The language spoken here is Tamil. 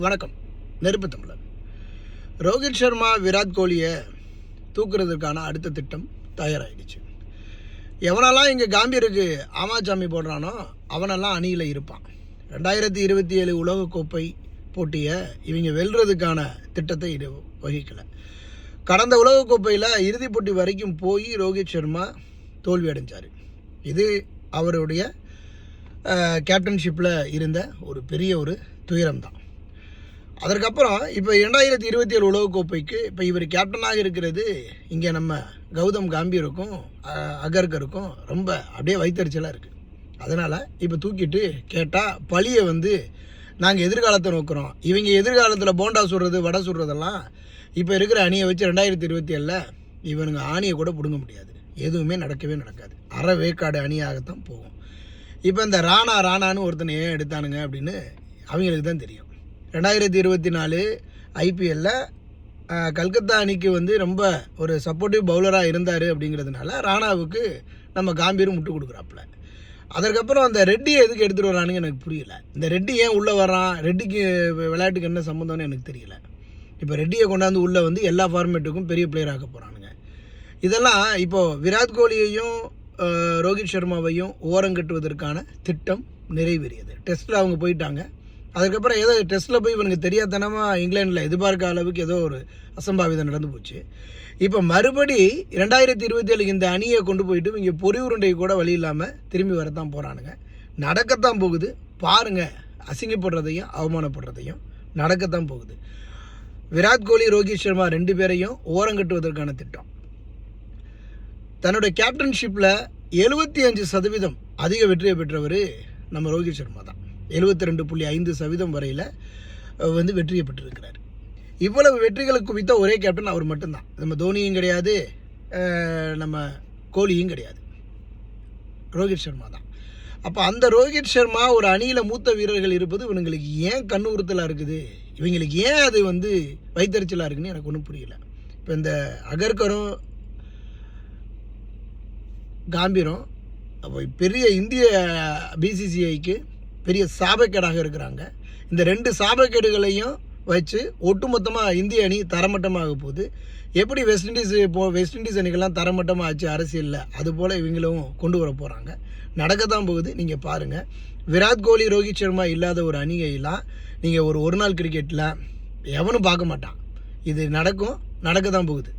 வணக்கம். நெருப்பு தமிழர். ரோஹித் சர்மா விராட் கோலியை தூக்குறதுக்கான அடுத்த திட்டம் தயாராகிடுச்சு. எவனெல்லாம் இங்கே காம்பீருக்கு ஆமாச்சாமி போடுறானோ அவனெல்லாம் அணியில் இருப்பான். 2027 உலகக்கோப்பை போட்டியை இவங்க வெல்றதுக்கான திட்டத்தை இது வகிக்கலை. கடந்த உலகக்கோப்பையில் இறுதிப் போட்டி வரைக்கும் போய் ரோஹித் சர்மா தோல்வி அடைஞ்சார். இது அவருடைய கேப்டன்ஷிப்பில் இருந்த ஒரு பெரிய ஒரு துயரம் தான். அதற்கப்புறம் இப்போ 2027 உலகக்கோப்பைக்கு இப்போ இவர் கேப்டனாக இருக்கிறது இங்கே நம்ம கௌதம் காம்பீருக்கும் அகர்கருக்கும் ரொம்ப அப்படியே வைத்தறிச்சலாக இருக்குது. அதனால் இப்போ தூக்கிட்டு கேட்டால் பழியை நாங்கள் எதிர்காலத்தை நோக்குறோம். இவங்க எதிர்காலத்தில் போண்டா சுடுறது வடை சுடுறதெல்லாம் இப்போ இருக்கிற அணியை வச்சு 2027 இவனுங்க ஆணியை கூட பிடுங்க முடியாது. எதுவுமே நடக்கவே நடக்காது. அரை வேக்காடு அணியாகத்தான் போகும். இப்போ இந்த ராணான்னு ஒருத்தனை ஏன் எடுத்தானுங்க அப்படின்னு அவங்களுக்கு தான் தெரியும். 2024 IPL கல்கத்தா அணிக்கு ரொம்ப ஒரு சப்போர்ட்டிவ் பவுலராக இருந்தார். அப்படிங்கிறதுனால ராணாவுக்கு நம்ம காம்பீரும் முட்டு கொடுக்குறாப்புல. அதற்கப்புறம் அந்த ரெட்டியை எதுக்கு எடுத்துகிட்டு வரானுங்க எனக்கு புரியல. இந்த ரெட்டி ஏன் உள்ளே வரான், ரெட்டிக்கு விளையாட்டுக்கு என்ன சம்மந்தம்னு எனக்கு தெரியல. இப்போ ரெட்டியை கொண்டாந்து உள்ளே எல்லா ஃபார்மேட்டுக்கும் பெரிய பிளேயர் ஆக்க போகிறானுங்க. இதெல்லாம் இப்போது விராட் கோலியையும் ரோஹித் சர்மாவையும் ஓரங்கட்டுவதற்கான திட்டம் நிறைவேறியது. டெஸ்ட்டில் அவங்க போயிட்டாங்க. அதுக்கப்புறம் ஏதோ டெஸ்ட்டில் போய் இவனுக்கு தெரியாதனமாக இங்கிலாண்டில் எதிர்பார்க்க அளவுக்கு ஏதோ ஒரு அசம்பாவிதம் நடந்து போச்சு. இப்போ மறுபடி 2027 இந்த அணியை கொண்டு போயிட்டு இங்கே பொறி உருண்டை கூட வழி இல்லாமல் திரும்பி வரத்தான் போகிறானுங்க. நடக்கத்தான் போகுது. பாருங்கள், அசிங்கப்படுறதையும் அவமானப்படுறதையும் நடக்கத்தான் போகுது. விராட் கோலி ரோஹித் சர்மா 2 பேரையும் ஓரங்கட்டுவதற்கான திட்டம். தன்னுடைய கேப்டன்ஷிப்பில் 75% அதிக வெற்றியை பெற்றவர் நம்ம ரோஹித் சர்மா தான். 72.5% வரையில் வெற்றியை பெற்றிருக்கிறார். இவ்வளவு வெற்றிகளுக்கு குவித்த ஒரே கேப்டன் அவர் மட்டும்தான். நம்ம தோனியும் கிடையாது, நம்ம கோலியும் கிடையாது, ரோஹித் சர்மா தான். அப்போ அந்த ரோஹித் சர்மா ஒரு அணியில் மூத்த வீரர்கள் இருப்பது இவங்களுக்கு ஏன் கண்ணு உறுத்தலாக இருக்குது, இவங்களுக்கு ஏன் அது வைத்தறிச்சலாக இருக்குன்னு எனக்கு ஒன்றும் புரியல. இப்போ இந்த அகர்கரும் காம்பீரும் அப்போ பெரிய இந்திய BCCIக்கு பெரிய சாபக்கேடாக இருக்கிறாங்க. இந்த 2 சாபக்கேடுகளையும் வச்சு ஒட்டுமொத்தமாக இந்திய அணி தரமட்டமாக போகுது. எப்படி வெஸ்ட் இண்டீஸ் அணிகள்லாம் தரமட்டமாக ஆச்சு அரசியலில், அதுபோல் இவங்களும் கொண்டு வர போகிறாங்க. நடக்கத்தான் போகுது. நீங்கள் பாருங்கள், விராட் கோலி ரோஹித் சர்மா இல்லாத ஒரு அணியெல்லாம் நீங்கள் ஒரு நாள் கிரிக்கெட்டில் எவனும் பார்க்க மாட்டான். இது நடக்க தான் போகுது.